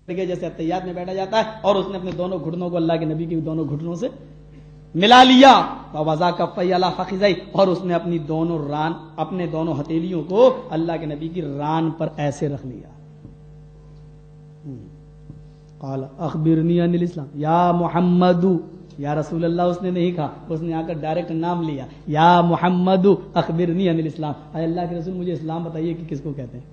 کے جیسے اتحیات میں بیٹھا جاتا ہے، اور اس نے اپنے دونوں گھٹنوں کو اللہ کے نبی کے دونوں گھٹنوں سے ملا لیا، وَوَضَعَ كَفَّيْهِ عَلَىٰ فَخِذَيْهِ، اور اس نے اپنے دونوں ہتھیلیوں کو اللہ کے نبی کی ران پر ایسے رکھ لیا۔ قال اخبرنی عن الاسلام یا محمد، یا رسول اللہ اس نے نہیں کہا، اس نے آ کر ڈائریکٹ نام لیا، یا محمد اخبرنی عن الاسلام، اے اللہ کے رسول مجھے اسلام بتائیے کہ کس کو کہتے ہیں۔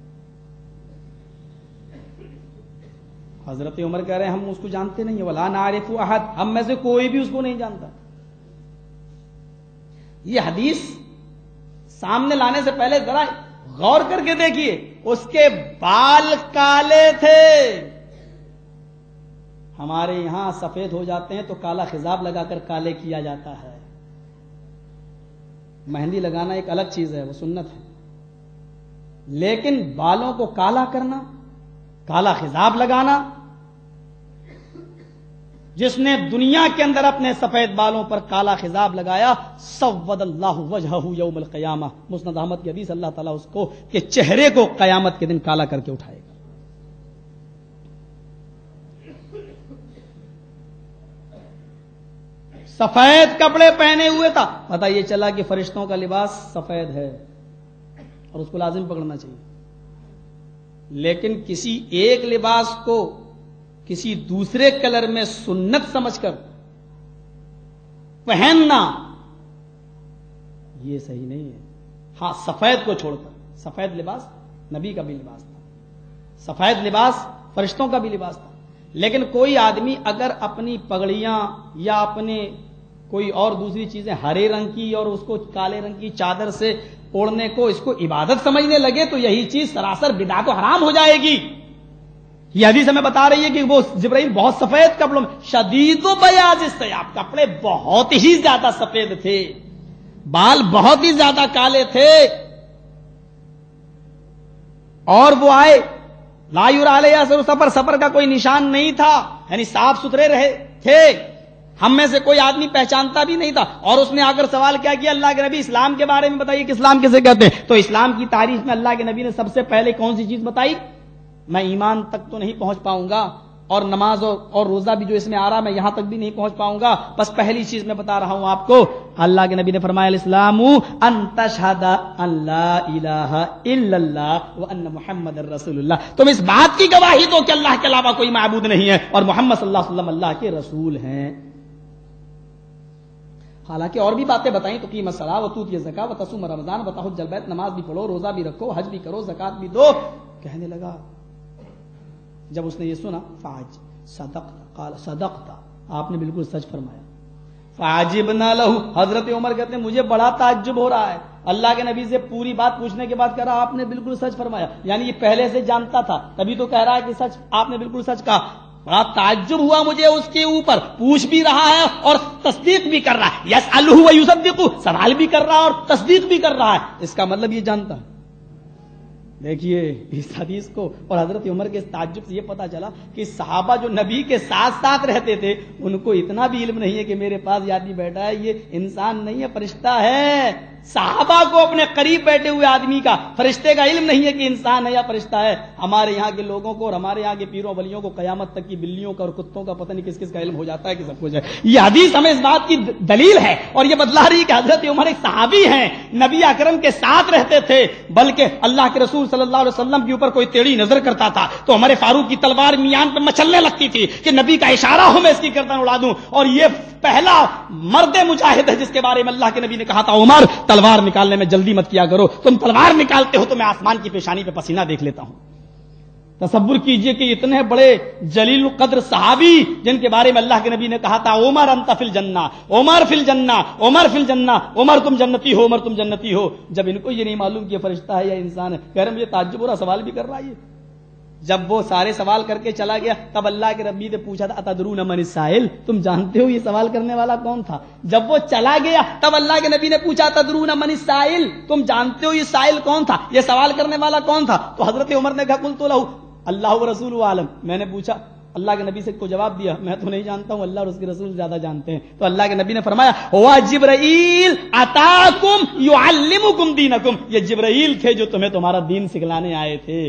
حضرت عمر کہہ رہے ہیں ہم اس کو جانتے نہیں ہیں، ولا نعرف احد، ہم میں سے کوئی بھی اس کو نہیں جانتا۔ یہ حدیث سامنے لانے سے پہلے ذرا غور کر کے دیکھیے، اس کے بال کالے تھے۔ ہمارے یہاں سفید ہو جاتے ہیں تو کالا خضاب لگا کر کالے کیا جاتا ہے۔ مہندی لگانا ایک الگ چیز ہے، وہ سنت ہے، لیکن بالوں کو کالا کرنا، کالا خضاب لگانا، جس نے دنیا کے اندر اپنے سفید بالوں پر کالا خضاب لگایا، سود اللہ وجہہ یوم القیامہ، مسند احمد کی حدیث، اللہ تعالیٰ اس کو کہ چہرے کو قیامت کے دن کالا کر کے اٹھائے گا۔ سفید کپڑے پہنے ہوئے تھا، پتہ یہ چلا کہ فرشتوں کا لباس سفید ہے اور اس کو لازم پکڑنا چاہیے، لیکن کسی ایک لباس کو کسی دوسرے کلر میں سنت سمجھ کر پہننا یہ صحیح نہیں ہے۔ ہاں، سفید کو چھوڑ کر، سفید لباس نبی کا بھی لباس تھا، سفید لباس فرشتوں کا بھی لباس تھا، لیکن کوئی آدمی اگر اپنی پگڑیاں یا اپنے کوئی اور دوسری چیزیں ہرے رنگ کی اور اس کو کالے رنگ کی چادر سے اوڑھنے کو اس کو عبادت سمجھنے لگے تو یہی چیز سراسر بدعت و حرام ہو جائے گی۔ یہ حدیث ہمیں بتا رہی ہے کہ وہ جبرائیل بہت سفید کپڑوں میں، شدید و بیاض الثیاب، کپڑے بہت ہی زیادہ سفید تھے، بال بہت ہی زیادہ کالے تھے، اور وہ آئے لا یری علیہ اثر سفر، سفر کا کوئی نشان نہیں تھا، یعنی صاف ستھرے رہے تھے، ہم میں سے کوئی آدمی پہچانتا بھی نہیں تھا، اور اس نے آ کر سوال کیا کہ اللہ کے نبی اسلام کے بارے میں بتائیے کہ اسلام کسے کہتے ہیں؟ تو اسلام کی تعریف میں اللہ کے نبی نے سب سے پہلے کون سی چیز بتائی؟ میں ایمان تک تو نہیں پہنچ پاؤں گا، اور نماز اور روزہ بھی جو اس میں آ رہا میں یہاں تک بھی نہیں پہنچ پاؤں گا، بس پہلی چیز میں بتا رہا ہوں آپ کو۔ اللہ کے نبی نے فرمایا الاسلام ان تشہد ان لا الہ الا اللہ وان محمد رسول اللہ، تم اس بات کی گواہی دو کہ اللہ کے علاوہ کوئی معبود نہیں ہے اور محمد صلی اللہ علیہ وسلم اللہ کے رسول ہیں۔ حالانکہ اور بھی باتیں بتائیں، تو قیم الصلاۃ وتؤتی الزکاۃ وتصوم رمضان وتحج البیت، نماز بھی پڑھو، روزہ بھی رکھو، حج بھی کرو، زکات بھی دو۔ کہنے لگا جب اس نے یہ سنا، فاج صدقت، قال صدقت، آپ نے بالکل سچ فرمایا۔ فعجبنا له، حضرت عمر کہتے ہیں مجھے بڑا تعجب ہو رہا ہے، اللہ کے نبی سے پوری بات پوچھنے کے بعد کہہ رہا آپ نے بالکل سچ فرمایا، یعنی یہ پہلے سے جانتا تھا تبھی تو کہہ رہا ہے کہ سچ، آپ نے بالکل سچ کہا۔ بڑا تعجب ہوا مجھے اس کے اوپر، پوچھ بھی رہا ہے اور تصدیق بھی کر رہا ہے، یسألہ ویصدق، سوال بھی کر رہا ہے اور تصدیق بھی کر رہا ہے، اس کا مطلب یہ جانتا ہے۔ دیکھیے اس حدیث کو اور حضرت عمر کے تعجب سے یہ پتا چلا کہ صحابہ جو نبی کے ساتھ ساتھ رہتے تھے ان کو اتنا بھی علم نہیں ہے کہ میرے پاس یہ آدمی بیٹھا ہے یہ انسان نہیں ہے، فرشتہ ہے۔ صحابہ کو اپنے قریب بیٹھے ہوئے آدمی کا، فرشتے کا علم نہیں ہے کہ انسان ہے یا فرشتہ ہے۔ ہمارے یہاں کے لوگوں کو اور ہمارے یہاں کے پیروں ولیوں کو قیامت تک کی بلیوں کا اور کتوں کا پتہ نہیں کس کس کا علم ہو جاتا ہے کہ سب کچھ ہے۔ یہ حدیث ہمیں اس بات کی دلیل ہے اور یہ بتلا رہی ہے کہ حضرت عمر ایک صحابی ہیں، نبی اکرم کے ساتھ رہتے تھے، بلکہ اللہ کے رسول صلی اللہ علیہ وسلم کے اوپر کوئی ٹیڑھی نظر کرتا تھا تو عمر فاروق کی تلوار میان پہ مچلنے لگتی تھی کہ نبی کا اشارہ ہو میں اس کی گردن اڑا دوں، اور یہ پہلا مرد مجاہد ہے جس کے بارے میں اللہ کے نبی نے کہا تھا عمر تلوار نکالنے میں جلدی مت کیا کرو، تم تلوار نکالتے ہو تو میں آسمان کی پیشانی پہ پسینہ دیکھ لیتا ہوں۔ تصور کیجئے کہ اتنے بڑے جلیل القدر صحابی جن کے بارے میں اللہ کے نبی نے کہا تھا عمر انت فی الجنہ، عمر فی الجنہ، عمر فی الجنہ، عمر تم جنتی ہو، عمر تم جنتی ہو، جب ان کو یہ نہیں معلوم کہ فرشتہ ہے یا انسان ہے، کہہ رہے مجھے تعجب ہو رہا، سوال بھی کر رہا ہے۔ جب وہ سارے سوال کر کے چلا گیا تب اللہ کے نبی نے پوچھا تھا اتدرون من السائل، تم جانتے ہو یہ سوال کرنے والا کون تھا؟ جب وہ چلا گیا تب اللہ کے نبی نے پوچھا اتدرون من السائل، تم جانتے ہو یہ سائل کون تھا، یہ سوال کرنے والا کون تھا؟ تو حضرت عمر نے کہا قلت لہ اللہ ورسولہ عالم، میں نے پوچھا اللہ کے نبی سے کو جواب دیا میں تو نہیں جانتا ہوں، اللہ اور اس کے رسول زیادہ جانتے ہیں۔ تو اللہ کے نبی نے فرمایا ہوا جبرائیل اتاکم یعلمکم دینکم، یہ جبرائیل تھے جو تمہیں تمہارا دین سکھلانے آئے تھے۔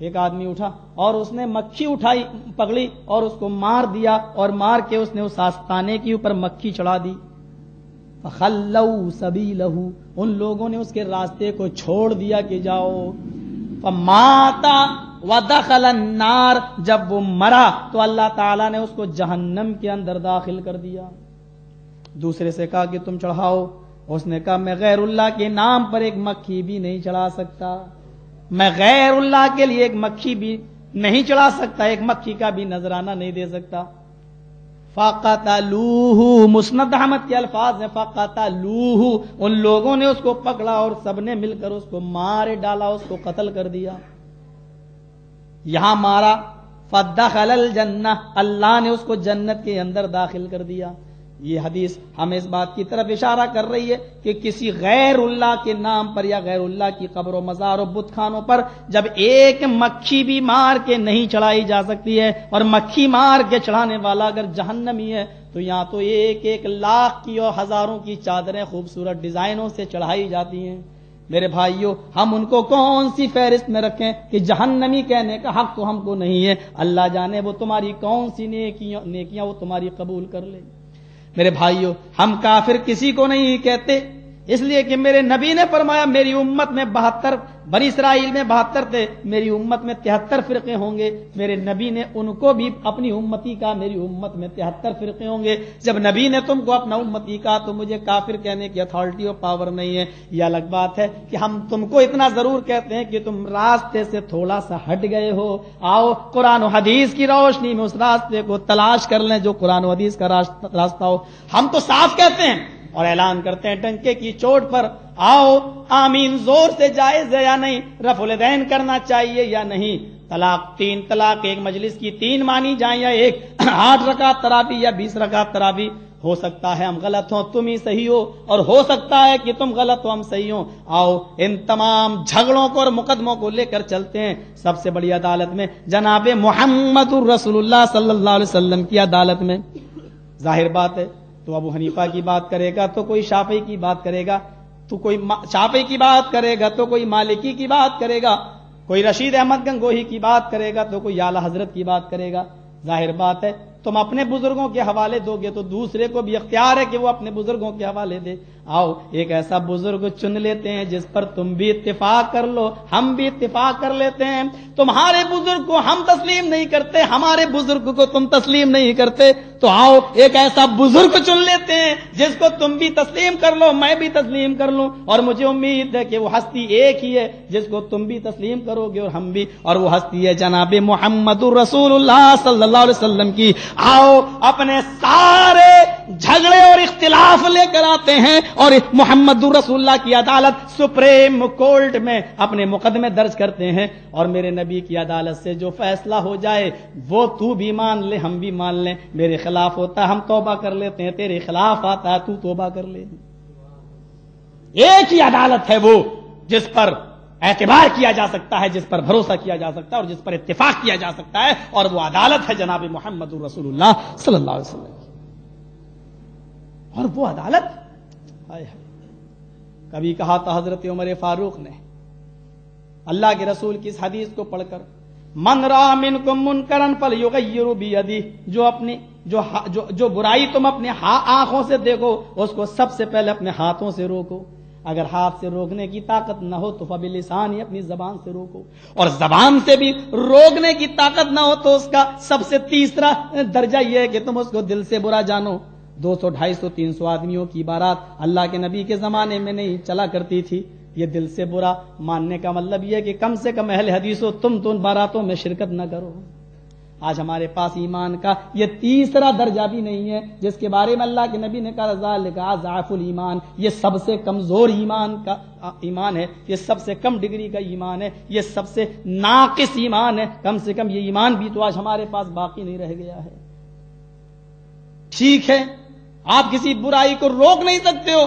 ایک آدمی اٹھا اور اس نے مکھی اٹھائی پکڑی اور اس کو مار دیا اور مار کے اس نے اس آستانے کے اوپر مکھی چڑھا دی. فخلوا سبیلہ، ان لوگوں نے اس کے راستے کو چھوڑ دیا کہ جاؤ. فمات ودخل النار، جب وہ مرا تو اللہ تعالیٰ نے اس کو جہنم کے اندر داخل کر دیا. دوسرے سے کہا کہ تم چڑھاؤ. اس نے کہا میں غیر اللہ کے نام پر ایک مکھی بھی نہیں چڑھا سکتا، میں غیر اللہ کے لیے ایک مکھی بھی نہیں چڑھا سکتا، ایک مکھی کا بھی نذرانہ نہیں دے سکتا. فقتلوہ، مسند احمد کے الفاظ ہیں فقتلوہ، ان لوگوں نے اس کو پکڑا اور سب نے مل کر اس کو مار ڈالا، اس کو قتل کر دیا. یہاں مارا فدخل الجنہ، اللہ نے اس کو جنت کے اندر داخل کر دیا. یہ حدیث ہمیں اس بات کی طرف اشارہ کر رہی ہے کہ کسی غیر اللہ کے نام پر یا غیر اللہ کی قبر و مزار و بت خانوں پر جب ایک مکھی بھی مار کے نہیں چڑھائی جا سکتی ہے، اور مکھی مار کے چڑھانے والا اگر جہنمی ہے تو یہاں تو ایک لاکھ کی اور ہزاروں کی چادریں خوبصورت ڈیزائنوں سے چڑھائی جاتی ہیں. میرے بھائیوں، ہم ان کو کون سی فہرست میں رکھیں کہ جہنمی کہنے کا حق تو ہم کو نہیں ہے. اللہ جانے وہ تمہاری کون سی نیکیاں وہ تمہاری قبول کر لے. میرے بھائیوں، ہم کافر کسی کو نہیں کہتے، اس لیے کہ میرے نبی نے فرمایا میری امت میں 72، بنی اسرائیل میں 72 تھے، میری امت میں 73 فرقے ہوں گے. میرے نبی نے ان کو بھی اپنی امتی کا میری امت میں 73 فرقے ہوں گے. جب نبی نے تم کو اپنا امتی کا تو مجھے کافر کہنے کی اتھارٹی اور پاور نہیں ہے. یہ الگ بات ہے کہ ہم تم کو اتنا ضرور کہتے ہیں کہ تم راستے سے تھوڑا سا ہٹ گئے ہو. آؤ قرآن و حدیث کی روشنی میں اس راستے کو تلاش کر لیں جو قرآن و حدیث کا راستہ ہو. ہم تو صاف کہتے ہیں اور اعلان کرتے ہیں ڈنکے کی چوٹ پر، آؤ آمین زور سے جائز ہے یا نہیں، رفع الیدین کرنا چاہیے یا نہیں، طلاق 3 طلاق ایک مجلس کی 3 مانی جائیں یا ایک، 8 رکعت تراویح یا 20 رکعت تراویح. ہو سکتا ہے ہم غلط ہوں تم ہی صحیح ہو، اور ہو سکتا ہے کہ تم غلط ہو ہم صحیح ہوں. آؤ ان تمام جھگڑوں کو اور مقدموں کو لے کر چلتے ہیں سب سے بڑی عدالت میں، جناب محمد رسول اللہ صلی اللہ علیہ وسلم کی عدالت میں. ظاہر بات ہے تو ابو حنیفہ کی بات کرے گا تو کوئی شافعی کی بات کرے گا، تو کوئی شافعی کی بات کرے گا تو کوئی مالکی کی بات کرے گا، کوئی رشید احمد گنگوہی کی بات کرے گا تو کوئی اعلیٰ حضرت کی بات کرے گا. ظاہر بات ہے تم اپنے بزرگوں کے حوالے دو گے تو دوسرے کو بھی اختیار ہے کہ وہ اپنے بزرگوں کے حوالے دے. آؤ ایک ایسا بزرگ چن لیتے ہیں جس پر تم بھی اتفاق کر لو، ہم بھی اتفاق کر لیتے ہیں. تمہارے بزرگ کو ہم تسلیم نہیں کرتے، ہمارے بزرگ کو تم تسلیم نہیں کرتے، تو آؤ ایک ایسا بزرگ چن لیتے ہیں جس کو تم بھی تسلیم کر لو، میں بھی تسلیم کر لوں. اور مجھے امید ہے کہ وہ ہستی ایک ہی ہے جس کو تم بھی تسلیم کرو گے اور ہم بھی، اور وہ ہستی ہے جناب محمد رسول اللہ صلی اللہ علیہ وسلم کی. آؤ اپنے سارے جھگڑے اور اختلاف لے کر آتے ہیں اور محمد رسول اللہ کی عدالت سپریم کورٹ میں اپنے مقدمے درج کرتے ہیں، اور میرے نبی کی عدالت سے جو فیصلہ ہو جائے وہ تو بھی مان لے ہم بھی مان لیں. میرے خلاف ہوتا ہے ہم توبہ کر لیتے ہیں، تیرے خلاف آتا ہے تو توبہ کر لے. ایک ہی عدالت ہے وہ جس پر اعتبار کیا جا سکتا ہے، جس پر بھروسہ کیا جا سکتا ہے اور جس پر اتفاق کیا جا سکتا ہے، اور وہ عدالت ہے جناب محمد رسول اللہ صلی اللہ علیہ وسلم. اور وہ عدالت کبھی کہا تھا حضرت عمر فاروق نے اللہ کے رسول کی اس حدیث کو پڑھ کر، من را منکم منکرا فلیغیر بیدہ، جو برائی تم اپنے آنکھوں سے دیکھو اس کو سب سے پہلے اپنے ہاتھوں سے روکو. اگر ہاتھ سے روکنے کی طاقت نہ ہو تو فبلسان، ہی اپنی زبان سے روکو، اور زبان سے بھی روکنے کی طاقت نہ ہو تو اس کا سب سے تیسرا درجہ یہ ہے کہ تم اس کو دل سے برا جانو. 200 250 300 آدمیوں کی بارات اللہ کے نبی کے زمانے میں نہیں چلا کرتی تھی. یہ دل سے برا ماننے کا مطلب یہ ہے کہ کم سے کم اہل حدیث ہو تم تو ان باراتوں میں شرکت نہ کرو. آج ہمارے پاس ایمان کا یہ تیسرا درجہ بھی نہیں ہے جس کے بارے میں اللہ کے نبی نے کہا ذالک ضعف الایمان، یہ سب سے کمزور ایمان ہے، یہ سب سے کم ڈگری کا ایمان ہے، یہ سب سے ناقص ایمان ہے. کم سے کم یہ ایمان بھی تو آج ہمارے پاس باقی نہیں رہ گیا ہے. ٹھیک ہے آپ کسی برائی کو روک نہیں سکتے ہو،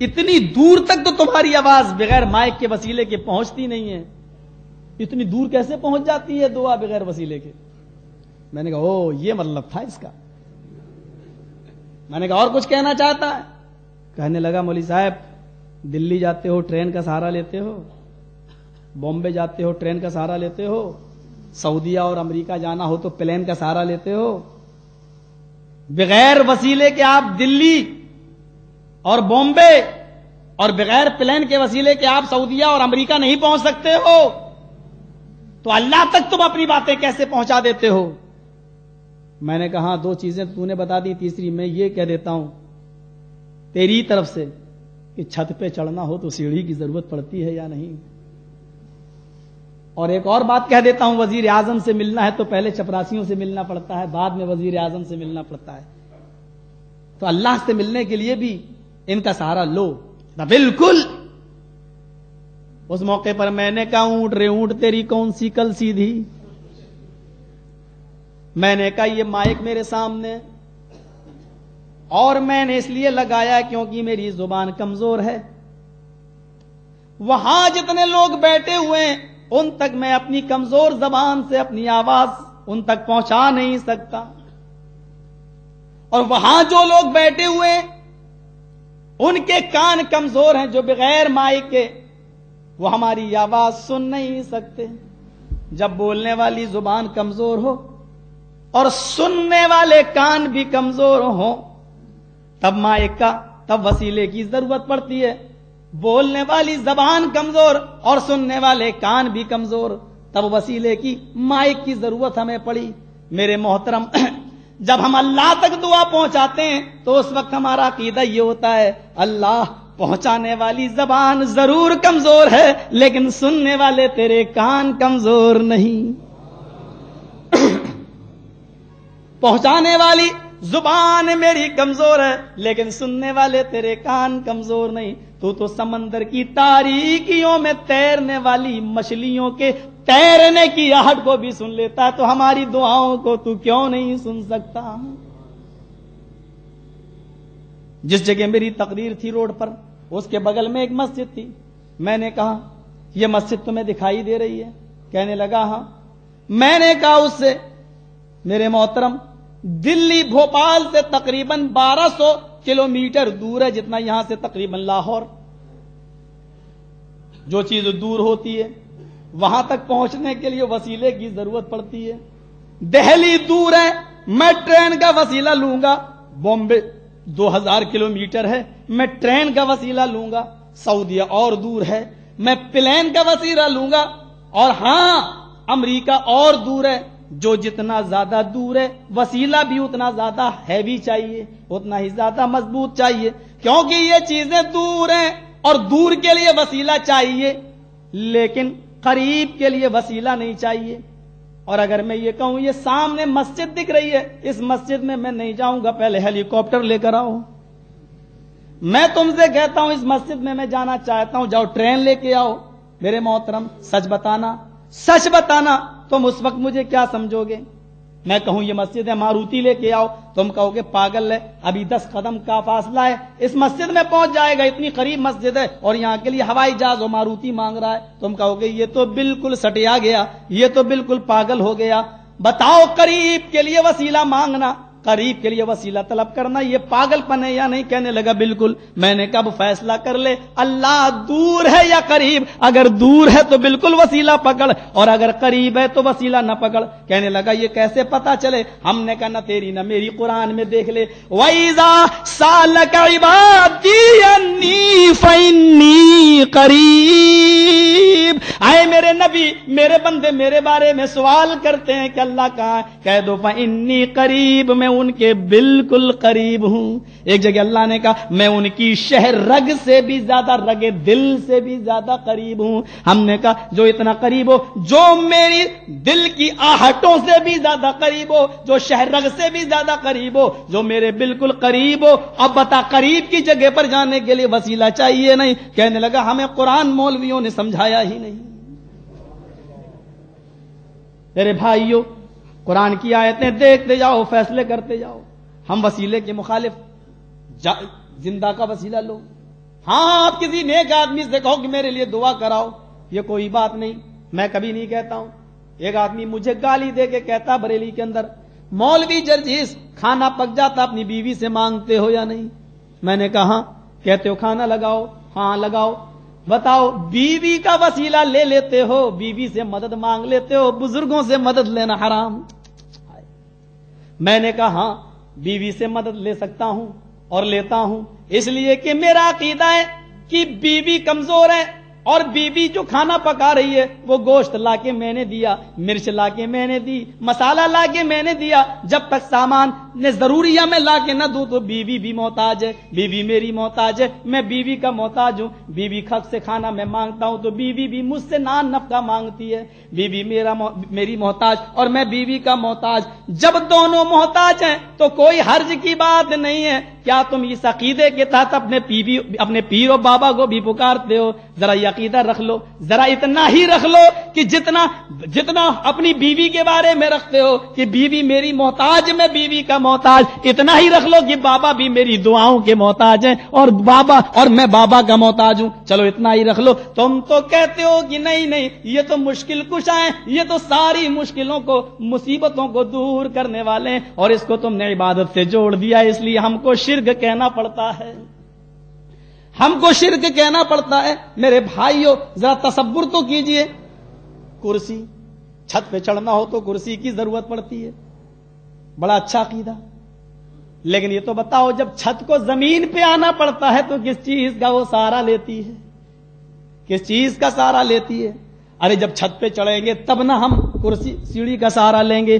اتنی دور تک تو تمہاری آواز بغیر مائک کے وسیلے کے پہنچتی نہیں ہے، اتنی دور کیسے پہنچ جاتی ہے دعا بغیر وسیلے کے؟ میں نے کہا او یہ مطلب تھا اس کا۔ میں نے کہا اور کچھ کہنا چاہتا ہے؟ کہنے لگا مولوی صاحب دلی جاتے ہو ٹرین کا سہارا لیتے ہو، بامبے جاتے ہو ٹرین کا سہارا لیتے ہو، سعودیہ اور امریکہ جانا ہو تو پلین کا سہارا لیتے ہو، بغیر وسیلے کے آپ دلی اور بامبے اور بغیر پلین کے وسیلے کے آپ سعودیہ اور امریکہ نہیں پہنچ سکتے ہو، تو اللہ تک تم اپنی باتیں کیسے پہنچا دیتے ہو؟ میں نے کہا دو چیزیں تو نے بتا دی، تیسری میں یہ کہہ دیتا ہوں تیری طرف سے کہ چھت پہ چڑھنا ہو تو سیڑھی کی ضرورت پڑتی ہے یا نہیں، اور ایک اور بات کہہ دیتا ہوں وزیر اعظم سے ملنا ہے تو پہلے چپراسیوں سے ملنا پڑتا ہے، بعد میں وزیر اعظم سے ملنا پڑتا ہے، تو اللہ سے ملنے کے لیے بھی ان کا سہارا لو۔ بالکل اس موقع پر میں نے کہا اونٹ رے اونٹ تیری کون سی کل سیدھی، میں نے کہا یہ مائک میرے سامنے اور میں نے اس لیے لگایا کیونکہ میری زبان کمزور ہے، وہاں جتنے لوگ بیٹھے ہوئے ہیں ان تک میں اپنی کمزور زبان سے اپنی آواز ان تک پہنچا نہیں سکتا، اور وہاں جو لوگ بیٹھے ہوئے ہیں ان کے کان کمزور ہیں جو بغیر مائک کے وہ ہماری آواز سن نہیں سکتے۔ جب بولنے والی زبان کمزور ہو اور سننے والے کان بھی کمزور ہوں تب مائک کا تب وسیلے کی ضرورت پڑتی ہے، بولنے والی زبان کمزور اور سننے والے کان بھی کمزور تب وسیلے کی مائک کی ضرورت ہمیں پڑی۔ میرے محترم جب ہم اللہ تک دعا پہنچاتے ہیں تو اس وقت ہمارا عقیدہ یہ ہوتا ہے اللہ پہنچانے والی زبان ضرور کمزور ہے لیکن سننے والے تیرے کان کمزور نہیں، پہنچانے والی زبان میری کمزور ہے لیکن سننے والے تیرے کان کمزور نہیں، تو سمندر کی تاریکیوں میں تیرنے والی مچھلیوں کے تیرنے کی آہٹ کو بھی سن لیتا ہے، تو ہماری دعاؤں کو تو کیوں نہیں سن سکتا؟ جس جگہ میری تقریر تھی روڈ پر اس کے بغل میں ایک مسجد تھی، میں نے کہا یہ مسجد تمہیں دکھائی دے رہی ہے؟ کہنے لگا ہاں۔ میں نے کہا اس سے میرے محترم دلی بھوپال سے تقریباً 1200 کلومیٹر دور ہے، جتنا یہاں سے تقریباً لاہور، جو چیز دور ہوتی ہے وہاں تک پہنچنے کے لیے وسیلے کی ضرورت پڑتی ہے۔ دہلی دور ہے، میں ٹرین کا وسیلہ لوں گا، بامبے 2000 کلومیٹر ہے، میں ٹرین کا وسیلہ لوں گا، سعودیہ اور دور ہے، میں پلین کا وسیلہ لوں گا، اور ہاں امریکہ اور دور ہے، جو جتنا زیادہ دور ہے وسیلہ بھی اتنا زیادہ ہیوی چاہیے، اتنا ہی زیادہ مضبوط چاہیے، کیونکہ یہ چیزیں دور ہیں اور دور کے لیے وسیلہ چاہیے لیکن قریب کے لیے وسیلہ نہیں چاہیے۔ اور اگر میں یہ کہوں یہ سامنے مسجد دکھ رہی ہے، اس مسجد میں نہیں جاؤں گا، پہلے ہیلی کاپٹر لے کر آؤ۔ میں تم سے کہتا ہوں اس مسجد میں جانا چاہتا ہوں، جاؤ ٹرین لے کے آؤ۔ میرے محترم سچ بتانا تم اس وقت مجھے کیا سمجھو گے؟ میں کہوں یہ مسجد ہے، ماروتی لے کے آؤ، تم کہو گے پاگل ہے، ابھی 10 قدم کا فاصلہ ہے، اس مسجد میں پہنچ جائے گا، اتنی قریب مسجد ہے، اور یہاں کے لیے ہوائی جہاز و ماروتی مانگ رہا ہے، تم کہو گے یہ تو بالکل سٹیا گیا، یہ تو بالکل پاگل ہو گیا۔ بتاؤ قریب کے لیے وسیلہ مانگنا، قریب کے لیے وسیلہ طلب کرنا یہ پاگل پن ہے یا نہیں؟ کہنے لگا بالکل۔ میں نے کب فیصلہ کر لے اللہ دور ہے یا قریب؟ اگر دور ہے تو بالکل وسیلہ پکڑ، اور اگر قریب ہے تو وسیلہ نہ پکڑ۔ کہنے لگا یہ کیسے پتا چلے؟ ہم نے کہا نہ تیری نہ میری، قرآن میں دیکھ لے، وَإِذَا سَأَلَكَ عِبَادِي عَنِّي فَإِنِّي قَرِيبٌ۔ اے میرے نبی، میرے بندے میرے بارے میں سوال کرتے ہیں کہ اللہ کہاں ہے، کہہ دو فَإِنِّي قَرِيبٌ، میں ان کے بالکل قریب ہوں۔ ایک جگہ اللہ نے کہا میں ان کی شہر رگ سے بھی زیادہ، رگ دل سے بھی زیادہ قریب ہوں۔ ہم نے کہا جو اتنا قریب ہو، جو میری دل کی آہٹوں سے بھی زیادہ قریب ہو، جو شہر رگ سے بھی زیادہ قریب ہو، جو میرے بالکل قریب ہو، اب بتا قریب کی جگہ پر جانے کے لیے وسیلہ چاہیے نہیں؟ کہنے لگا ہمیں قرآن مولویوں نے سمجھایا ہی نہیں۔ میرے بھائیوں، قرآن کی آیتیں دیکھتے جاؤ، فیصلے کرتے جاؤ۔ ہم وسیلے کے مخالف، زندہ کا وسیلہ لو، ہاں آپ کسی نیک آدمی سے کہو کہ میرے لیے دعا کراؤ، یہ کوئی بات نہیں، میں کبھی نہیں کہتا ہوں۔ ایک آدمی مجھے گالی دے کے کہتا بریلی کے اندر، مولوی جرجیس کھانا پک جاتا اپنی بیوی سے مانگتے ہو یا نہیں؟ میں نے کہا ہاں۔ کہتے ہو کھانا لگاؤ؟ ہاں لگاؤ۔ بتاؤ بیوی کا وسیلہ لے لیتے ہو، بیوی سے مدد مانگ لیتے ہو، بزرگوں سے مدد لینا حرام؟ میں نے کہا ہاں بیوی سے مدد لے سکتا ہوں اور لیتا ہوں، اس لیے کہ میرا عقیدہ ہے کہ بیوی کمزور ہے، اور بیوی جو کھانا پکا رہی ہے وہ گوشت لا کے میں نے دیا، مرچ لا کے میں نے دی، مسالہ لا کے میں نے دیا، جب تک سامان نے ضروریہ میں لا کے نہ دوں تو بیوی بھی محتاج ہے، بیوی میری محتاج ہے، میں بیوی کا محتاج ہوں۔ بیوی خود سے کھانا میں مانگتا ہوں تو بیوی بھی مجھ سے نان نفقہ مانگتی ہے، بیوی میری محتاج اور میں بیوی کا محتاج۔ جب دونوں محتاج ہیں تو کوئی حرج کی بات نہیں ہے۔ کیا تم اس عقیدے کے تحت اپنے پیر و بابا کو بھی پکارتے ہو؟ ذرا یہ عقیدہ رکھ لو، ذرا اتنا ہی رکھ لو کہ جتنا اپنی بیوی کے بارے میں رکھتے ہو کہ بیوی میری محتاج، میں بیوی کا محتاج، اتنا ہی رکھ لو کہ بابا بھی میری دعاؤں کے محتاج ہیں اور میں بابا کا محتاج ہوں۔ چلو اتنا ہی رکھ لو۔ تم تو کہتے ہو کہ نہیں یہ تو مشکل کشا ہیں، یہ تو ساری مشکلوں کو مصیبتوں کو دور کرنے والے ہیں، اور اس کو تم نے عبادت سے جوڑ دیا، اس لیے ہم کو شرک کہنا پڑتا ہے، ہم کو شرک کہنا پڑتا ہے۔ میرے بھائیو ذرا تصور تو کیجئے، کرسی، چھت پہ چڑھنا ہو تو کرسی کی ضرورت پڑتی ہے، بڑا اچھا عقیدہ، لیکن یہ تو بتاؤ جب چھت کو زمین پہ آنا پڑتا ہے تو کس چیز کا وہ سہارا لیتی ہے؟ کس چیز کا سہارا لیتی ہے؟ ارے جب چھت پہ چڑھیں گے تب نہ ہم کرسی سیڑھی کا سہارا لیں گے،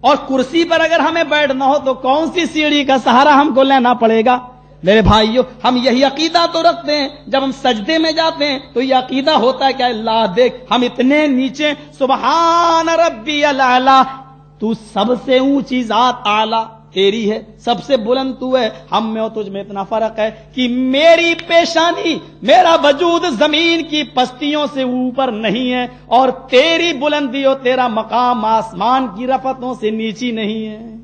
اور کرسی پر اگر ہمیں بیٹھنا ہو تو کون سی سیڑھی کا سہارا ہم کو لینا پڑے گا؟ میرے بھائیو ہم یہی عقیدہ تو رکھتے ہیں، جب ہم سجدے میں جاتے ہیں تو یہ عقیدہ ہوتا ہے کہ اللہ دیکھ ہم اتنے نیچے، سبحان ربی الاعلی، تو سب سے اونچی ذات اعلی تیری ہے، سب سے بلند تو ہے، ہم میں اور تجھ میں اتنا فرق ہے کہ میری پیشانی، میرا وجود زمین کی پستیوں سے اوپر نہیں ہے، اور تیری بلندی اور تیرا مقام آسمان کی رفتوں سے نیچی نہیں ہے۔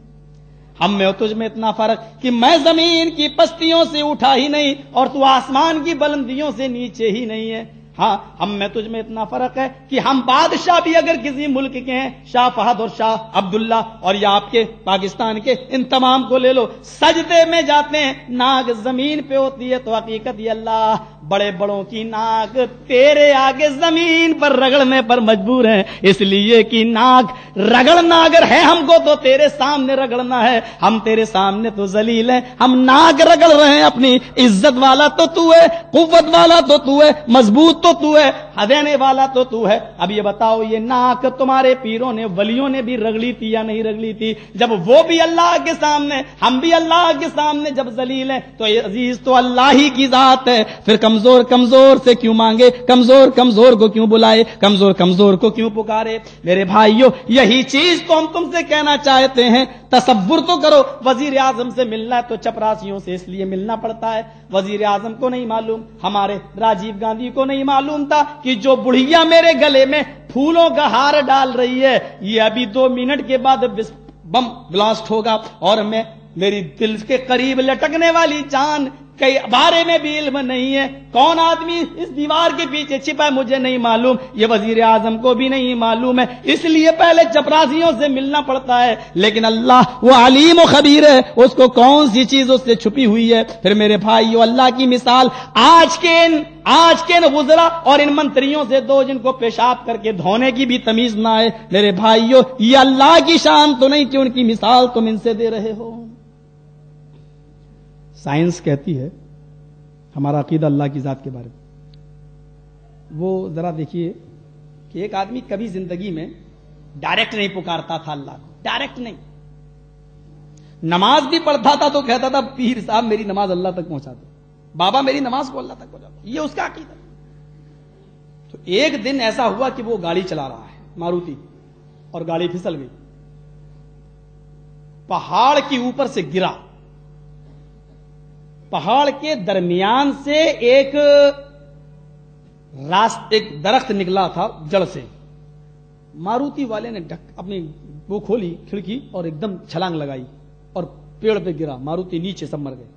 ہم میں اور تجھ میں اتنا فرق کہ میں زمین کی پستیوں سے اٹھا ہی نہیں اور تو آسمان کی بلندیوں سے نیچے ہی نہیں ہے۔ ہاں ہم میں تجھ میں اتنا فرق ہے کہ ہم بادشاہ بھی اگر کسی ملک کے ہیں، شاہ فہد اور شاہ عبداللہ اور یا آپ کے پاکستان کے، ان تمام کو لے لو، سجدے میں جاتے ہیں ناک زمین پہ ہوتی ہے تو حقیقت یہ اللہ بڑے بڑوں کی ناک تیرے آگے زمین پر رگڑنے پر مجبور ہیں، اس لیے کہ ناک رگڑنا اگر ہے ہم کو تو تیرے سامنے رگڑنا ہے، ہم تیرے سامنے تو ذلیل ہیں، ہم ناک رگڑ رہے ہیں اپنی عزت والا تو ہے، قوت والا تو ہے، مضبوط تو ہے، دینے والا تو ہے۔ اب یہ بتاؤ یہ ناک تمہارے پیروں نے ولیوں نے بھی رگڑی تھی یا نہیں رگڑی تھی؟ جب وہ بھی اللہ کے سامنے، ہم بھی اللہ کے سامنے جب ذلیل ہیں تو یہ عزیز تو اللہ ہی کی ذات ہے، پھر کمزور سے کیوں مانگے، کمزور کو کیوں بلائے، کمزور کو کیوں پکارے؟ میرے بھائیو یہی چیز تو ہم تم سے کہنا چاہتے ہیں۔ تصور تو کرو وزیر اعظم سے ملنا ہے تو چپراسیوں سے اس لیے ملنا پڑتا ہے، وزیر اعظم کو نہیں معلوم، ہمارے راجیو گاندھی کو نہیں معلوم تھا کہ جو بڑھیا میرے گلے میں پھولوں کا ہار ڈال رہی ہے یہ ابھی 2 منٹ کے بعد بم بلاسٹ ہوگا، اور میری دل کے قریب لٹکنے والی جان کے بارے میں بھی علم نہیں ہے، کون آدمی اس دیوار کے پیچھے چھپا ہے مجھے نہیں معلوم، یہ وزیر اعظم کو بھی نہیں معلوم ہے، اس لیے پہلے چپراسیوں سے ملنا پڑتا ہے، لیکن اللہ وہ علیم و خبیر ہے، اس کو کون سی چیز اس سے چھپی ہوئی ہے۔ پھر میرے بھائیو اللہ کی مثال آج کے ان وزراء اور ان منتریوں سے دو جن کو پیشاب کر کے دھونے کی بھی تمیز نہ ہے۔ میرے بھائیو یہ اللہ کی شان تو نہیں کہ ان کی مثال تم ان سے دے رہے ہو۔ سائنس کہتی ہے ہمارا عقیدہ اللہ کی ذات کے بارے میں، وہ ذرا دیکھیے کہ ایک آدمی کبھی زندگی میں ڈائریکٹ نہیں پکارتا تھا اللہ کو، ڈائریکٹ نہیں، نماز بھی پڑھتا تھا تو کہتا تھا پیر صاحب میری نماز اللہ تک پہنچا دو، بابا میری نماز کو اللہ تک پہنچا دو، یہ اس کا عقیدہ۔ تو ایک دن ایسا ہوا کہ وہ گاڑی چلا رہا ہے ماروتی، اور گاڑی پھسل گئی، پہاڑ کے اوپر سے گرا، پہاڑ کے درمیان سے ایک درخت نکلا تھا جڑ سے، ماروتی والے نے اپنی وہ کھولی کھڑکی اور ایک دم چھلانگ لگائی اور پیڑ پہ گرا، ماروتی نیچے سب مر گئے،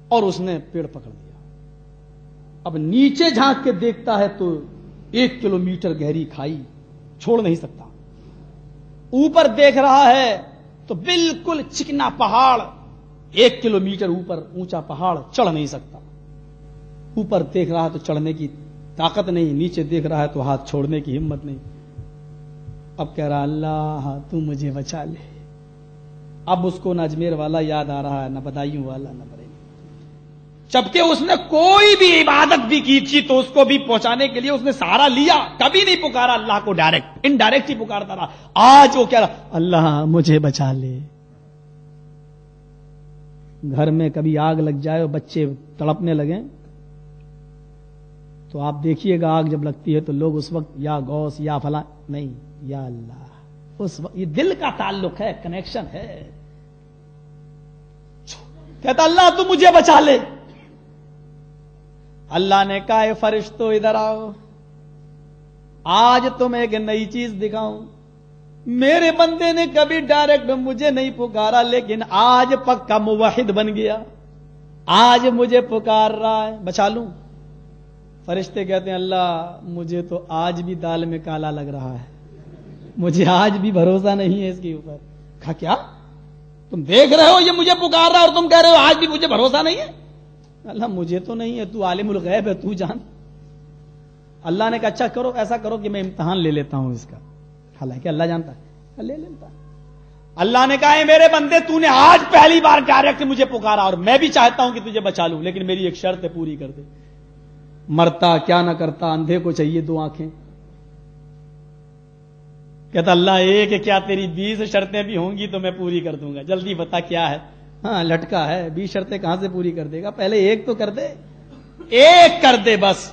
اور اس نے پیڑ پکڑ لیا۔ اب نیچے جھانک کے دیکھتا ہے تو 1 کلومیٹر گہری کھائی، چھوڑ نہیں سکتا. اوپر دیکھ رہا ہے تو بالکل چکنا پہاڑ، 1 کلومیٹر اوپر اونچا پہاڑ، چڑھ نہیں سکتا. اوپر دیکھ رہا ہے تو چڑھنے کی طاقت نہیں، نیچے دیکھ رہا ہے تو ہاتھ چھوڑنے کی ہمت نہیں. اب کہہ رہا اللہ تو مجھے بچا لے. اب اس کو نہ اجمیر والا یاد آ رہا ہے، نہ بدایوں والا، نہ بریلی. جبکہ اس نے کوئی بھی عبادت بھی کی تھی تو اس کو بھی پہنچانے کے لیے اس نے سہارا لیا، کبھی نہیں پکارا اللہ کو ڈائریکٹ، انڈائریکٹ ہی پکارتا رہا. آج وہ کہہ رہا اللہ مجھے بچا لے. گھر میں کبھی آگ لگ جائے اور بچے تڑپنے لگیں تو آپ دیکھیے گا، آگ جب لگتی ہے تو لوگ اس وقت یا غوث یا فلاں نہیں، یا اللہ. اس وقت یہ دل کا تعلق ہے، کنیکشن ہے. کہتا اللہ تو مجھے بچا لے. اللہ نے کہا اے فرشتو ادھر آؤ، آج تم ایک نئی چیز دکھاؤں. میرے بندے نے کبھی ڈائریکٹ مجھے نہیں پکارا، لیکن آج پکا موحد بن گیا، آج مجھے پکار رہا ہے، بچا لوں. فرشتے کہتے ہیں اللہ مجھے تو آج بھی دال میں کالا لگ رہا ہے، مجھے آج بھی بھروسہ نہیں ہے اس کے اوپر. کہا کیا تم دیکھ رہے ہو یہ مجھے پکار رہا اور تم کہہ رہے ہو آج بھی مجھے بھروسہ نہیں ہے؟ اللہ مجھے تو نہیں ہے، تو عالم الغیب ہے، تو جان. اللہ نے کہا اچھا کرو، ایسا کرو کہ میں امتحان لے لیتا ہوں اس کا. حالانکہ اللہ جانتا ہے، لے لیتا. اللہ نے کہا میرے بندے تو نے آج پہلی بار ڈائریکٹ مجھے پکارا اور میں بھی چاہتا ہوں کہ تجھے بچا لوں، لیکن میری ایک شرط ہے، پوری کر دے. مرتا کیا نہ کرتا، اندھے کو چاہیے 2 آنکھیں. کہتا اللہ ایک کیا تیری 20 شرطیں بھی ہوں گی تو میں پوری کر دوں گا، جلدی بتا کیا ہے. ہاں لٹکا ہے، 20 شرطیں کہاں سے پوری کر دے گا، پہلے ایک تو کر دے، ایک کر دے بس.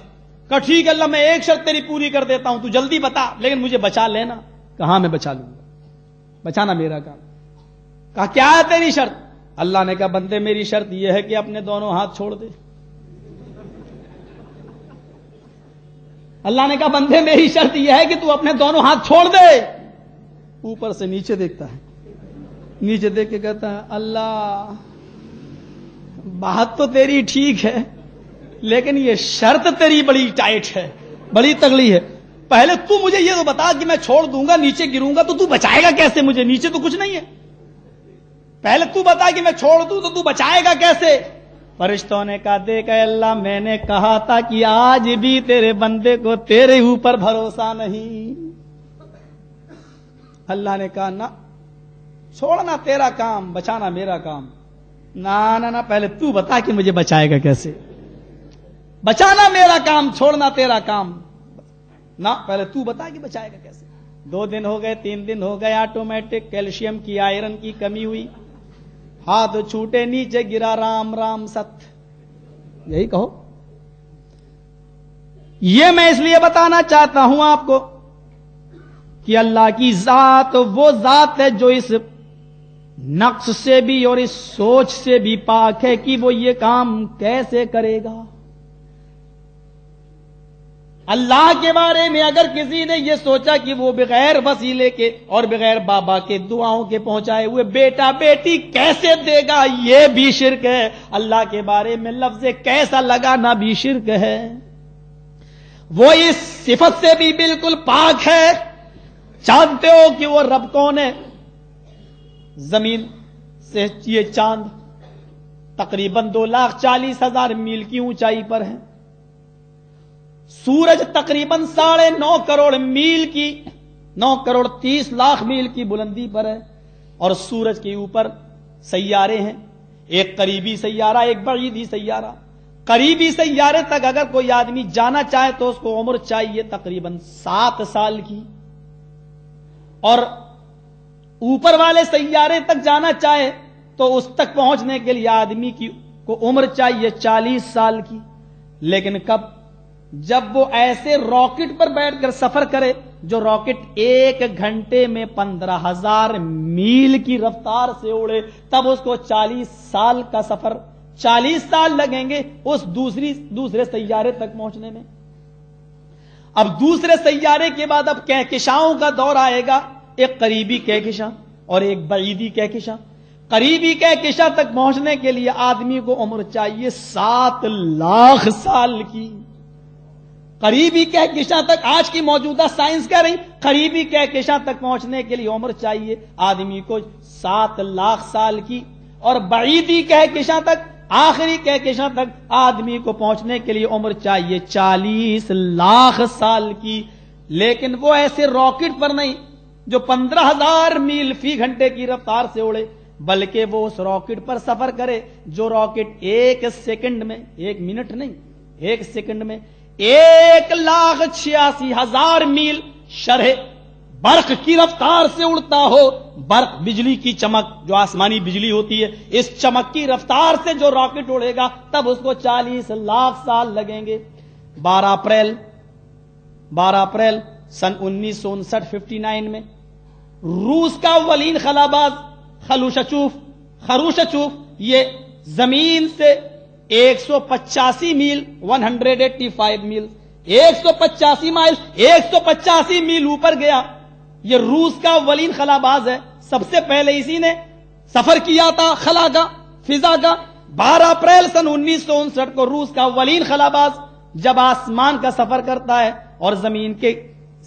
کہ ٹھیک ہے اللہ میں ایک شرط تیری پوری کر دیتا ہوں، تو جلدی بتا لیکن مجھے بچا لینا. کہاں میں بچا لوں گا، بچانا میرا کام. کہا کیا ہے تیری شرط؟ اللہ نے کہا بندے میری شرط یہ ہے کہ اپنے دونوں ہاتھ چھوڑ دے. اللہ نے کہا بندے میری شرط یہ ہے کہ تو اپنے دونوں ہاتھ چھوڑ دے. اوپر سے نیچے دیکھتا ہے، نیچے دیکھ کے کہتا ہے اللہ بات تو تیری ٹھیک ہے لیکن یہ شرط تیری بڑی ٹائٹ ہے، بڑی تگڑی ہے. پہلے تو مجھے یہ تو بتا کہ میں چھوڑ دوں گا، نیچے گروں گا تو بچائے گا کیسے مجھے؟ نیچے تو کچھ نہیں ہے. پہلے تو بتا کہ میں چھوڑ دوں تو بچائے گا کیسے؟ فرشتوں نے کہا دیکھ اے اللہ میں نے کہا تھا کہ آج بھی تیرے بندے کو تیرے اوپر بھروسہ نہیں. اللہ نے کہا نہ، چھوڑنا تیرا کام، بچانا میرا کام. نہ پہلے تو بتا کہ مجھے بچائے گا کیسے. بچانا میرا کام، چھوڑنا تیرا کام. نہ پہلے تو بتا کہ بچائے گا کیسے. 2 دن ہو گئے، 3 دن ہو گئے، آٹومیٹک کیلشیم کی آئرن کی کمی ہوئی، ہاتھ چھوٹے نیچے گرا، رام رام ست. یہی کہو. یہ میں اس لیے بتانا چاہتا ہوں آپ کو کہ اللہ کی ذات وہ ذات ہے جو اس نقص سے بھی اور اس سوچ سے بھی پاک ہے کہ وہ یہ کام کیسے کرے گا. اللہ کے بارے میں اگر کسی نے یہ سوچا کہ وہ بغیر وسیلے کے اور بغیر بابا کے دعاؤں کے پہنچائے ہوئے بیٹا بیٹی کیسے دے گا، یہ بھی شرک ہے. اللہ کے بارے میں لفظ کیسا لگانا بھی شرک ہے. وہ اس صفت سے بھی بالکل پاک ہے. جانتے ہو کہ وہ رب کون ہے؟ زمین سے یہ چاند تقریباً 2,40,000 میل کی اونچائی پر ہے. سورج تقریباً 9.5 کروڑ میل کی 9 کروڑ 30 لاکھ میل کی بلندی پر ہے. اور سورج کے اوپر سیارے ہیں، ایک قریبی سیارہ، ایک بعیدی سیارہ. قریبی سیارے تک اگر کوئی آدمی جانا چاہے تو اس کو عمر چاہیے تقریباً 7 سال کی، اور اوپر والے سیارے تک جانا چاہے تو اس تک پہنچنے کے لیے آدمی کو عمر چاہیے 40 سال کی. لیکن کب؟ جب وہ ایسے راکٹ پر بیٹھ کر سفر کرے جو راکٹ 1 گھنٹے میں 15,000 میل کی رفتار سے اڑے، تب اس کو 40 سال کا سفر، 40 سال لگیں گے اس دوسرے سیارے تک پہنچنے میں. اب دوسرے سیارے کے بعد اب کہکشاؤں کا دور آئے گا، ایک قریبی کہکشاں اور ایک بعیدی کہکشاں. قریبی کہکشاں تک پہنچنے کے لیے آدمی کو عمر چاہیے 7 لاکھ سال کی. قریبی کہکشاں تک آج کی موجودہ سائنس کہہ رہی قریبی کہکشاں تک پہنچنے کے لیے عمر چاہیے آدمی کو 7 لاکھ سال کی, اور بعیدی کہکشاں تک, آخری کہکشاں تک آدمی کو پہنچنے کے لیے عمر چاہیے 40 لاکھ سال کی. لیکن وہ ایسے راکٹ پر نہیں جو 15,000 میل فی گھنٹے کی رفتار سے اڑے, بلکہ وہ اس راکٹ پر سفر کرے جو راکٹ 1 سیکنڈ میں, 1 منٹ نہیں, 1 سیکنڈ میں 1,86,000 میل شرح برق کی رفتار سے اڑتا ہو. برق بجلی کی چمک, جو آسمانی بجلی ہوتی ہے, اس چمک کی رفتار سے جو راکٹ اڑے گا تب اس کو 40 لاکھ سال لگیں گے. 12 اپریل سن 1959 میں روس کا اولین خلاباز خروشچوف یہ زمین سے 185 میل 185 میل 185 میل اوپر گیا. یہ روس کا اولین خلاباز ہے, سب سے پہلے اسی نے سفر کیا تھا خلا کا, فضا کا. 12 اپریل سن 1959 کو روس کا اولین خلاباز جب آسمان کا سفر کرتا ہے اور زمین کے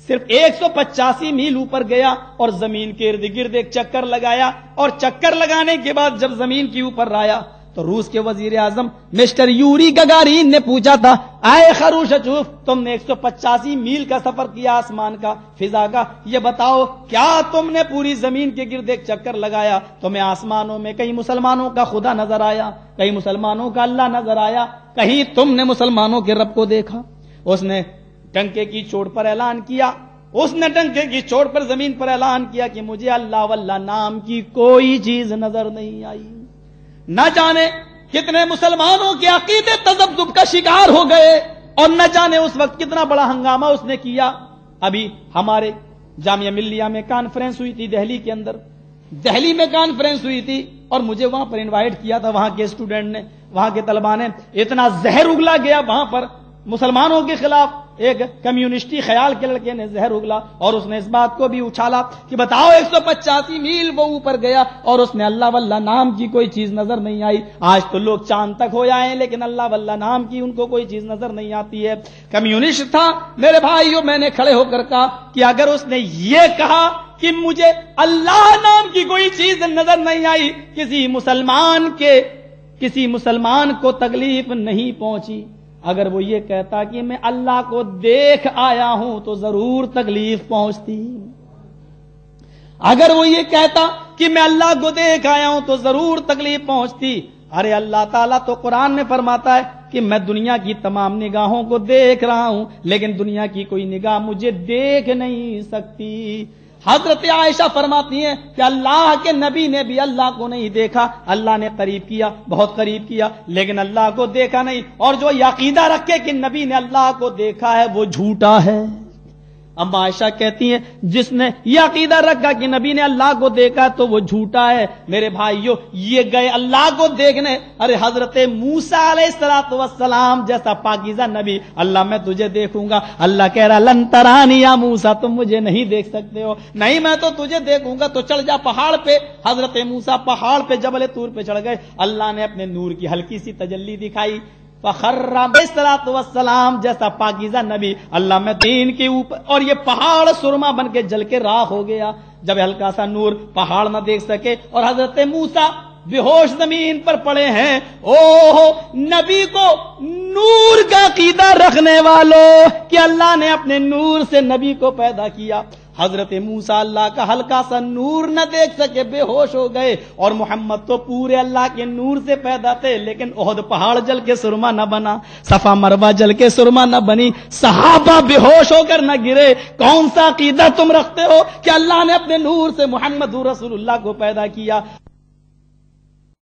صرف 185 میل اوپر گیا اور زمین کے ارد گرد ایک چکر لگایا, اور چکر لگانے کے بعد جب زمین کے اوپر آیا تو روس کے وزیر اعظم مسٹر یوری گگارین نے پوچھا تھا, آئے خروشچوف تم نے 185 میل کا سفر کیا آسمان کا, فضا کا, یہ بتاؤ کیا تم نے پوری زمین کے گرد ایک چکر لگایا, تمہیں آسمانوں میں کہیں مسلمانوں کا خدا نظر آیا, کہیں مسلمانوں کا اللہ نظر آیا, کہیں تم نے مسلمانوں کے رب کو دیکھا؟ اس نے ٹنکے کی چوٹ پر اعلان کیا, اس نے ٹنکے کی چوٹ پر زمین پر اعلان کیا کہ مجھے اللہ واللہ نام کی کوئی چیز نظر نہیں آئی. نہ جانے کتنے مسلمانوں کے عقیدے تذبذب کا شکار ہو گئے, اور نہ جانے اس وقت کتنا بڑا ہنگامہ اس نے کیا. ابھی ہمارے جامعہ ملیہ میں کانفرنس ہوئی تھی دہلی کے اندر, دہلی میں کانفرنس ہوئی تھی اور مجھے وہاں پر انوائٹ کیا تھا. وہاں کے اسٹوڈنٹ نے, وہاں کے طلباء نے, اتنا زہر اگلا گیا وہاں پر مسلمانوں کے خلاف. ایک کمیونسٹی خیال کے لڑکے نے زہر اگلا اور اس نے اس بات کو بھی اچھالا کہ بتاؤ 185 میل وہ اوپر گیا اور اس نے اللہ واللہ نام کی کوئی چیز نظر نہیں آئی. آج تو لوگ چاند تک ہو جائیں لیکن اللہ واللہ نام کی ان کو کوئی چیز نظر نہیں آتی ہے. کمیونسٹ تھا میرے بھائیوں, میں نے کھڑے ہو کر کہا کہ اگر اس نے یہ کہا کہ مجھے اللہ نام کی کوئی چیز نظر نہیں آئی, کسی مسلمان کو تکلیف نہیں پہنچی. اگر وہ یہ کہتا کہ میں اللہ کو دیکھ آیا ہوں تو ضرور تکلیف پہنچتی. اگر وہ یہ کہتا کہ میں اللہ کو دیکھ آیا ہوں تو ضرور تکلیف پہنچتی. ارے اللہ تعالیٰ تو قرآن میں فرماتا ہے کہ میں دنیا کی تمام نگاہوں کو دیکھ رہا ہوں لیکن دنیا کی کوئی نگاہ مجھے دیکھ نہیں سکتی. حضرت عائشہ فرماتی ہیں کہ اللہ کے نبی نے بھی اللہ کو نہیں دیکھا, اللہ نے قریب کیا, بہت قریب کیا, لیکن اللہ کو دیکھا نہیں. اور جو یہ عقیدہ رکھے کہ نبی نے اللہ کو دیکھا ہے وہ جھوٹا ہے. اما عائشہ کہتی ہیں جس نے یہ عقیدہ رکھا کہ نبی نے اللہ کو دیکھا تو وہ جھوٹا ہے. میرے بھائیوں, یہ گئے اللہ کو دیکھنے. ارے حضرت موسیٰ علیہ السلام جیسا پاکیزہ نبی, اللہ میں تجھے دیکھوں گا. اللہ کہہ رہا لن ترانی یا موسیٰ, تم مجھے نہیں دیکھ سکتے ہو. نہیں میں تو تجھے دیکھوں گا, تو چڑھ جا پہاڑ پہ. حضرت موسیٰ پہاڑ پہ جبل طور پہ چڑھ گئے. اللہ نے اپنے نور کی ہلکی سی تجلی دکھائی. فخر والسلام جیسا پاکیزہ نبی, اللہ میں دین کے اوپر, اور یہ پہاڑ سرما بن کے جل کے راکھ ہو گیا جب ہلکا سا نور پہاڑ نہ دیکھ سکے. اور حضرت موسیٰ بے ہوش زمین پر پڑے ہیں. اوہ نبی کو نور کا عقیدہ رکھنے والوں کہ اللہ نے اپنے نور سے نبی کو پیدا کیا. حضرت موسیٰ اللہ کا ہلکا سا نور نہ دیکھ سکے, بے ہوش ہو گئے. اور محمد تو پورے اللہ کے نور سے پیدا تھے لیکن احد پہاڑ جل کے سرما نہ بنا, صفا مروہ جل کے سرما نہ بنی, صحابہ بے ہوش ہو کر نہ گرے. کون سا عقیدہ تم رکھتے ہو کہ اللہ نے اپنے نور سے محمد رسول اللہ کو پیدا کیا؟